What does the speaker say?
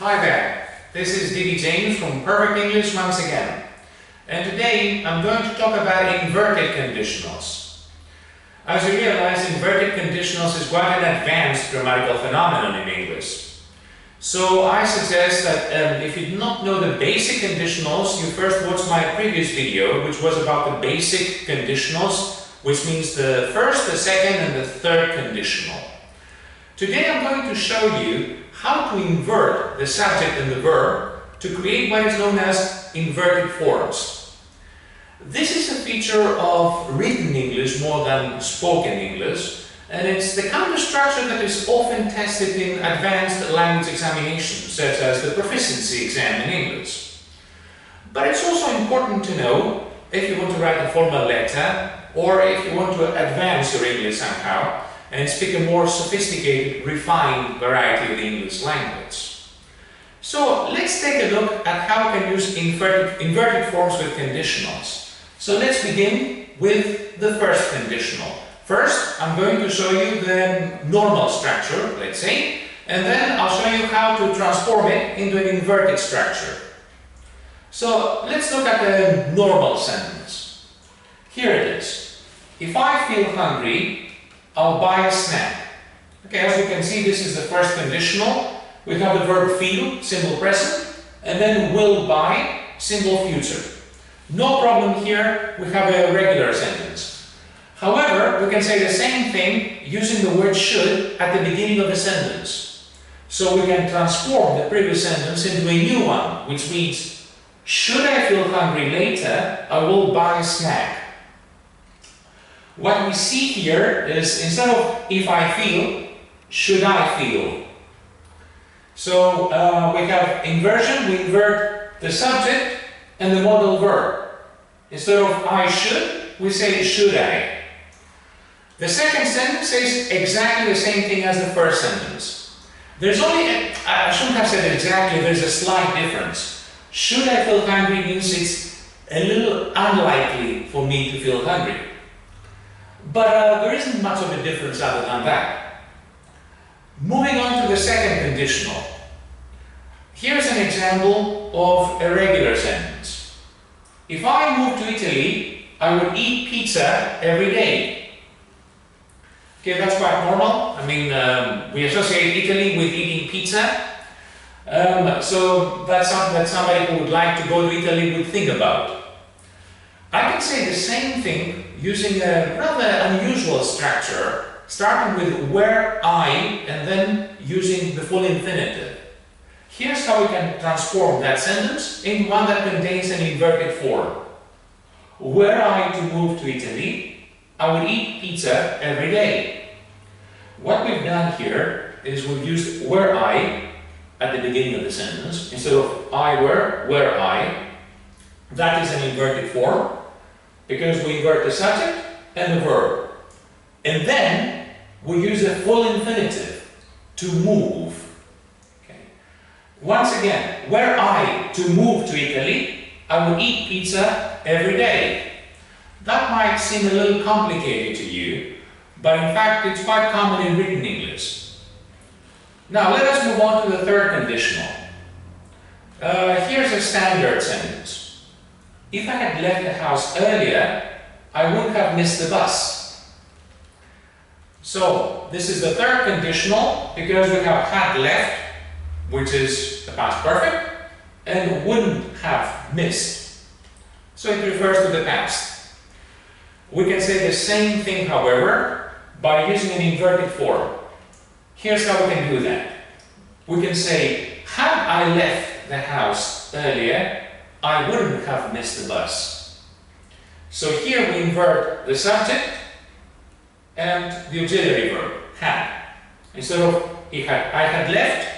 Hi there, this is James from Perfect English once again. And today I'm going to talk about inverted conditionals. As you realize, inverted conditionals is quite an advanced grammatical phenomenon in English. So I suggest that if you do not know the basic conditionals, you first watch my previous video, which was about the basic conditionals, which means the first, the second and the third conditional. Today I'm going to show you how to invert the subject and the verb to create what is known as inverted forms. This is a feature of written English more than spoken English, and it's the kind of structure that is often tested in advanced language examinations, such as the proficiency exam in English. But it's also important to know if you want to write a formal letter, or if you want to advance your English somehow, and speak a more sophisticated, refined variety of the English language. So let's take a look at how we can use inverted forms with conditionals. So let's begin with the first conditional. First, I'm going to show you the normal structure, let's say, and then I'll show you how to transform it into an inverted structure. So let's look at the normal sentence. Here it is. If I feel hungry, I'll buy a snack. Okay, as you can see, this is the first conditional. We have the verb feel, simple present, and then will buy, simple future. No problem here, we have a regular sentence. However, we can say the same thing using the word should at the beginning of the sentence. So we can transform the previous sentence into a new one, which reads, should I feel hungry later, I will buy a snack. What we see here is, instead of if I feel, should I feel. So we have inversion, we invert the subject and the modal verb. Instead of I should, we say should I. The second sentence says exactly the same thing as the first sentence. There's only, I shouldn't have said exactly, there's a slight difference. Should I feel hungry means it's a little unlikely for me to feel hungry. But there isn't much of a difference other than that. Moving on to the second conditional. Here's an example of a regular sentence. If I moved to Italy, I would eat pizza every day. Okay, that's quite normal. I mean, we associate Italy with eating pizza. So that's something that somebody who would like to go to Italy would think about. I can say the same thing using a rather unusual structure, starting with where I and then using the full infinitive. Here's how we can transform that sentence in one that contains an inverted form. Were I to move to Italy, I would eat pizza every day. What we've done here is we've used were I at the beginning of the sentence instead of I were I. That is an inverted form, because we invert the subject and the verb. And then we use a full infinitive to move. Okay. Once again, were I to move to Italy, I would eat pizza every day. That might seem a little complicated to you, but in fact it's quite common in written English. Now let us move on to the third conditional. Here's a standard sentence. If I had left the house earlier, I wouldn't have missed the bus. So, this is the third conditional because we have had left, which is the past perfect, and wouldn't have missed. So it refers to the past. We can say the same thing, however, by using an inverted form. Here's how we can do that. We can say, had I left the house earlier, I wouldn't have missed the bus. So here we invert the subject and the auxiliary verb, had. Instead of I had left,